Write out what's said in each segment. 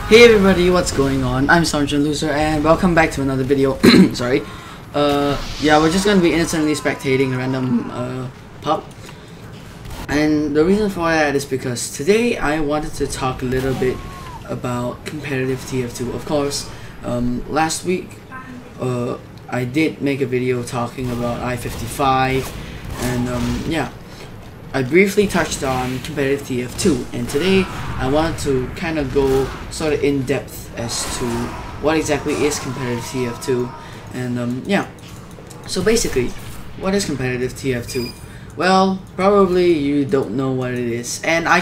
Hey everybody, what's going on? I'm Sergeant Loser and welcome back to another video. Sorry. Yeah, we're just gonna be innocently spectating a random pub. And the reason for that is because today I wanted to talk a little bit about competitive TF2. Of course, last week I did make a video talking about I-55 and yeah, I briefly touched on competitive TF2, and today I wanted to kind of go sort of in depth as to what exactly is competitive TF2, and yeah. So basically, what is competitive TF2? Well, probably you don't know what it is, and I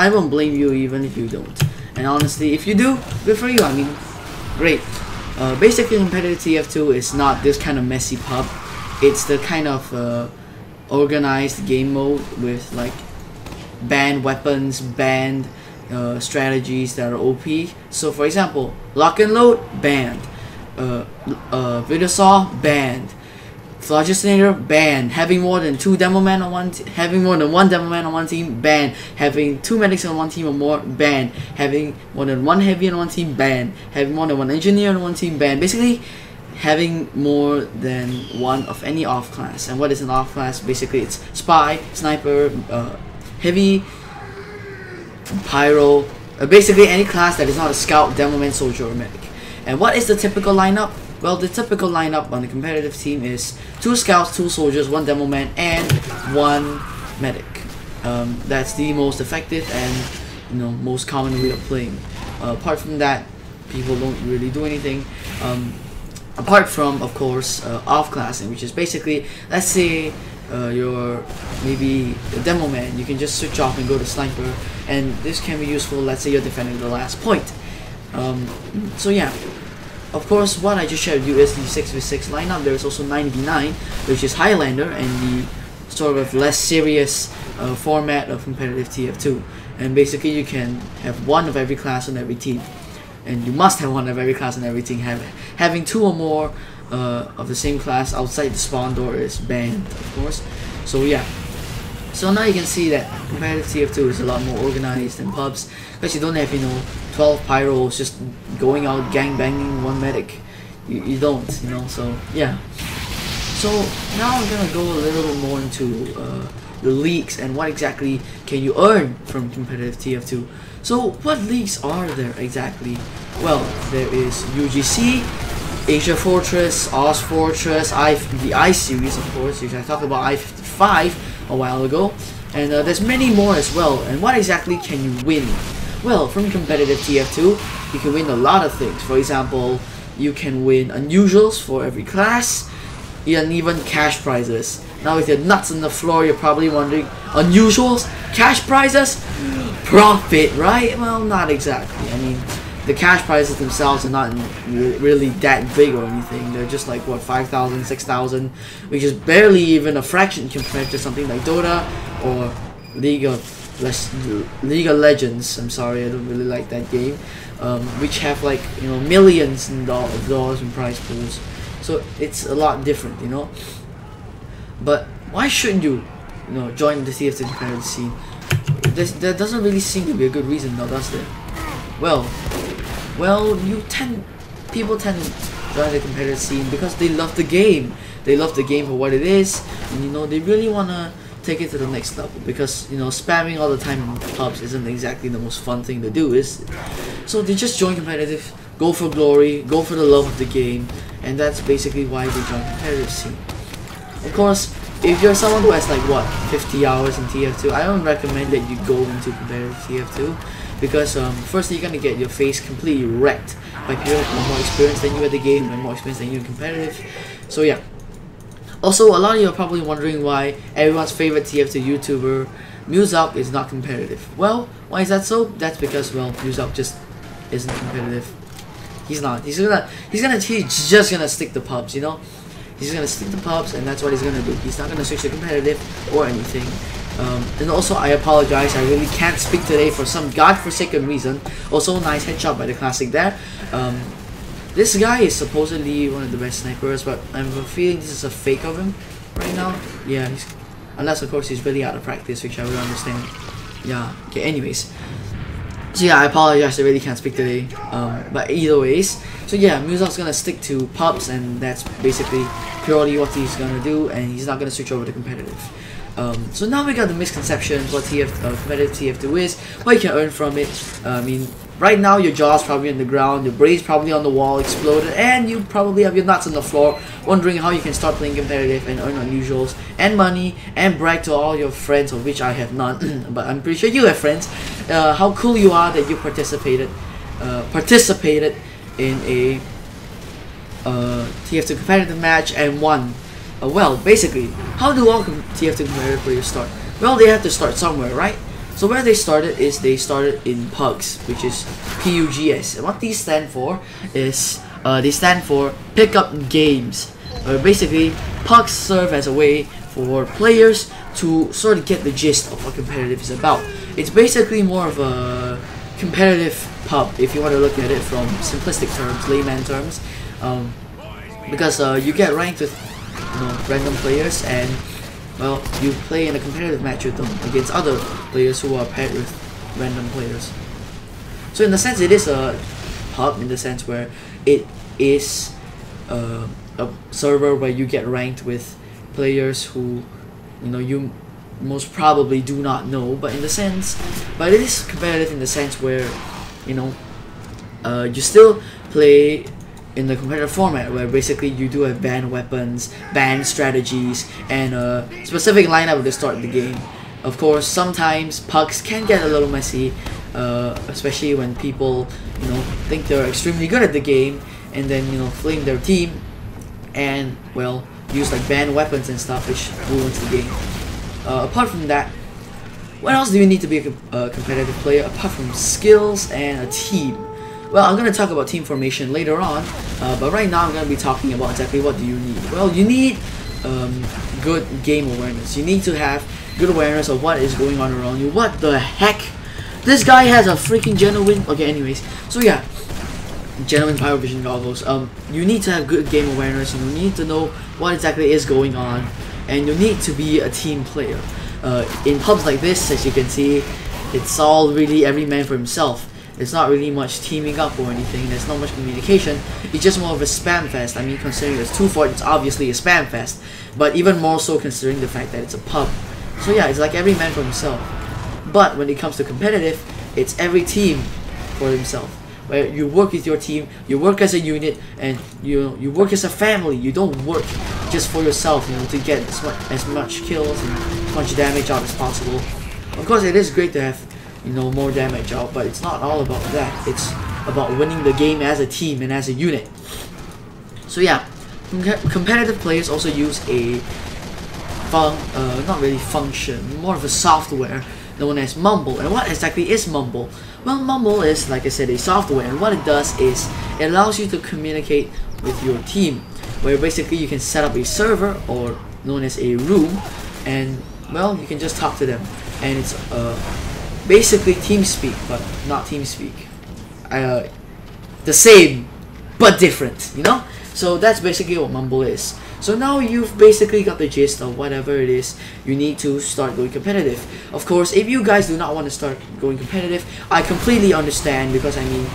won't blame you even if you don't. And honestly, if you do, good for you. I mean, great. Basically, competitive TF2 is not this kind of messy pub. It's the kind of organized game mode with like banned weapons, banned strategies that are OP. So for example, lock and load banned, video saw banned, phlogistonator banned, having more than one demo man on one team banned, having 2 medics on one team or more banned, having more than 1 heavy on one team banned, having more than 1 engineer on one team banned. Basically, having more than one of any off class. And what is an off class? Basically, it's spy, sniper, heavy, pyro, basically any class that is not a scout, demo man, soldier, or medic. And what is the typical lineup? Well, the typical lineup on the competitive team is 2 scouts, 2 soldiers, 1 demo man, and 1 medic. That's the most effective and most common way of playing. Apart from that, people don't really do anything. Apart from, of course, off-classing, which is basically, let's say you're maybe a demo man, you can just switch off and go to sniper, and this can be useful, let's say you're defending the last point. So yeah, of course, what I just shared with you is the 6v6 lineup. There is also 9v9, which is Highlander, and the sort of less serious format of competitive TF2. And basically, you can have 1 of every class on every team. And you must have 1 of every class and everything. Having 2 or more of the same class outside the spawn door is banned, of course. So yeah. So now you can see that competitive TF2 is a lot more organized than pubs, because you don't have 12 pyros just going out gang banging 1 medic. You don't, So yeah. So now I'm gonna go a little bit more into the leagues and what exactly can you earn from competitive TF2. So what leagues are there exactly? Well, there is UGC, Asia Fortress, Oz Fortress, the I series, of course, which I talked about I-55 a while ago, and there's many more as well. And what exactly can you win? Well, from competitive TF2, you can win a lot of things. For example, you can win unusuals for every class, and even cash prizes. Now with your nuts on the floor, you're probably wondering, unusuals? Cash prizes? Profit, right? Well, not exactly. I mean, the cash prizes themselves are not really that big or anything. They're just like, what, 5,000, 6,000, which is barely even a fraction compared to something like Dota or League of Legends. I'm sorry, I don't really like that game. Which have like, millions of dollars in prize pools. So it's a lot different, But why shouldn't you, join the TF2 competitive scene? There doesn't really seem to be a good reason, now does there? Well, people tend to join the competitive scene because they love the game. They love the game for what it is, and they really wanna take it to the next level. Because spamming all the time in pubs isn't exactly the most fun thing to do, is it? So they just join competitive, go for glory, go for the love of the game, and that's basically why they join competitive scene. Of course, if you're someone who has like 50 hours in TF2, I don't recommend that you go into competitive TF2, because firstly, you're gonna get your face completely wrecked by people who are more experienced than you at the game and more experienced than you in competitive. So yeah. Also, a lot of you are probably wondering why everyone's favorite TF2 YouTuber, Musup, is not competitive. Well, why is that so? That's because, well, Musup just isn't competitive. He's not. He's just gonna stick to pubs, He's gonna stick to pubs, and that's what he's gonna do. He's not gonna switch to competitive or anything. And also, I apologize, I really can't speak today for some godforsaken reason. Also, nice headshot by the classic there. This guy is supposedly one of the best snipers, but I have a feeling this is a fake of him right now. Yeah, unless of course he's really out of practice, which I will understand. Yeah, okay, anyways. So yeah, I apologize, I really can't speak today. But either ways, so yeah, Muzak's gonna stick to pubs, and that's basically purely what he's gonna do, and he's not gonna switch over to competitive. So now we got the misconception what competitive TF2 is, what you can earn from it. I mean, right now your jaw's probably on the ground, your brain's probably on the wall, exploded, and you probably have your nuts on the floor, wondering how you can start playing competitive and earn unusuals and money and brag to all your friends, of which I have none, but I'm pretty sure you have friends. How cool you are that you participated in a TF2 competitive match and won. Well, basically, how do all TF2 competitive players start? Well, they have to start somewhere, right? So where they started is they started in PUGs, which is PUGS. And what these stand for is they stand for Pickup Games. Basically, PUGs serve as a way for players to sort of get the gist of what competitive is about. It's basically more of a competitive pub, if you want to look at it from simplistic terms, layman terms, because you get ranked with random players, and well, you play in a competitive match with them against other players who are paired with random players. So in the sense, it is a pub in the sense where it is a server where you get ranked with players who you most probably do not know, but it is competitive in the sense where you still play in the competitive format, where basically you do have banned weapons, banned strategies, and a specific lineup to start the game. Of course, sometimes pucks can get a little messy, especially when people think they're extremely good at the game, and then flame their team, and well, use like banned weapons and stuff, which ruins the game. Apart from that, what else do you need to be a competitive player apart from skills and a team? Well, I'm going to talk about team formation later on, but right now I'm going to be talking about exactly what do you need. Well, you need good game awareness. You need to have good awareness of what is going on around you. What the heck? This guy has a freaking genuine... Okay, anyways. So yeah, genuine Pyro Vision goggles. You need to have good game awareness. You need to know what exactly is going on, and you need to be a team player. In pubs like this, as you can see, it's all really every man for himself. It's not really much teaming up or anything. There's not much communication. It's just more of a spam fest. I mean, considering it's 2-4, it's obviously a spam fest, but even more so considering the fact that it's a pub. So yeah, it's like every man for himself. But when it comes to competitive, it's every team for himself, where you work with your team, you work as a unit, and you work as a family. You don't work just for yourself, to get as much kills and as much damage out as possible. Of course, it is great to have more damage out, but it's not all about that. It's about winning the game as a team and as a unit. So yeah, competitive players also use a not really function, more of a software known as Mumble. And what exactly is Mumble? Well, Mumble is, like I said, a software, and what it does is it allows you to communicate with your team, where basically you can set up a server, or known as a room, and well, you can just talk to them, and it's basically TeamSpeak, but not TeamSpeak. The same, but different, So that's basically what Mumble is. So now you've basically got the gist of whatever it is you need to start going competitive. Of course, if you guys do not want to start going competitive, I completely understand, because I mean,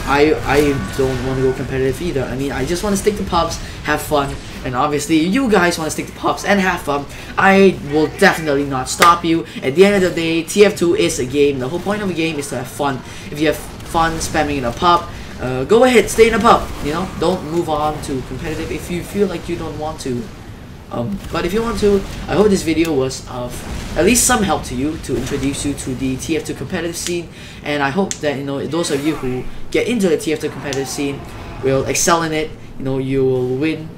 I don't want to go competitive either. I mean, I just want to stick to pubs, have fun, and obviously you guys want to stick to pubs and have fun. I will definitely not stop you. At the end of the day, TF2 is a game. The whole point of a game is to have fun. If you have fun spamming in a pub, go ahead, stay in a pub. Don't move on to competitive if you feel like you don't want to. But if you want to, I hope this video was of at least some help to you, to introduce you to the TF2 competitive scene, and I hope that those of you who get into the TF2 competitive scene will excel in it. You will win.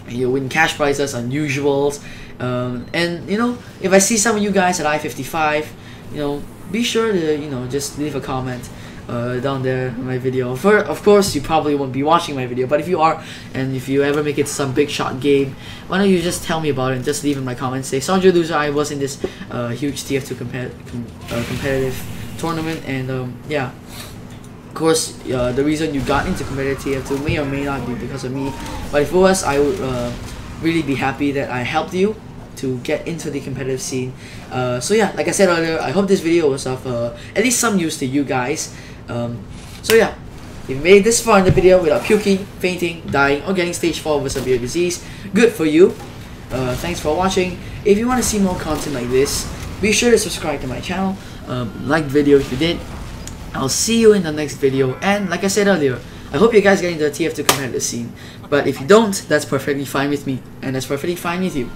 You'll win cash prizes, unusuals, and if I see some of you guys at I-55, be sure to just leave a comment down there in my video. Of course, you probably won't be watching my video, but if you are, and if you ever make it to some big shot game, why don't you just tell me about it and just leave in my comments, say, Sanjo Loser, I was in this huge TF2 competitive tournament, and yeah. Of course, the reason you got into competitive TF2 may or may not be because of me, but if it was, I would really be happy that I helped you to get into the competitive scene. So yeah, like I said earlier, I hope this video was of at least some use to you guys. So yeah, if you made this far in the video without puking, fainting, dying, or getting stage 4 of a severe disease, good for you. Thanks for watching. If you want to see more content like this, be sure to subscribe to my channel, like the video if you did. I'll see you in the next video, and like I said earlier, I hope you guys get into the TF2 competitive scene. But if you don't, that's perfectly fine with me, and that's perfectly fine with you.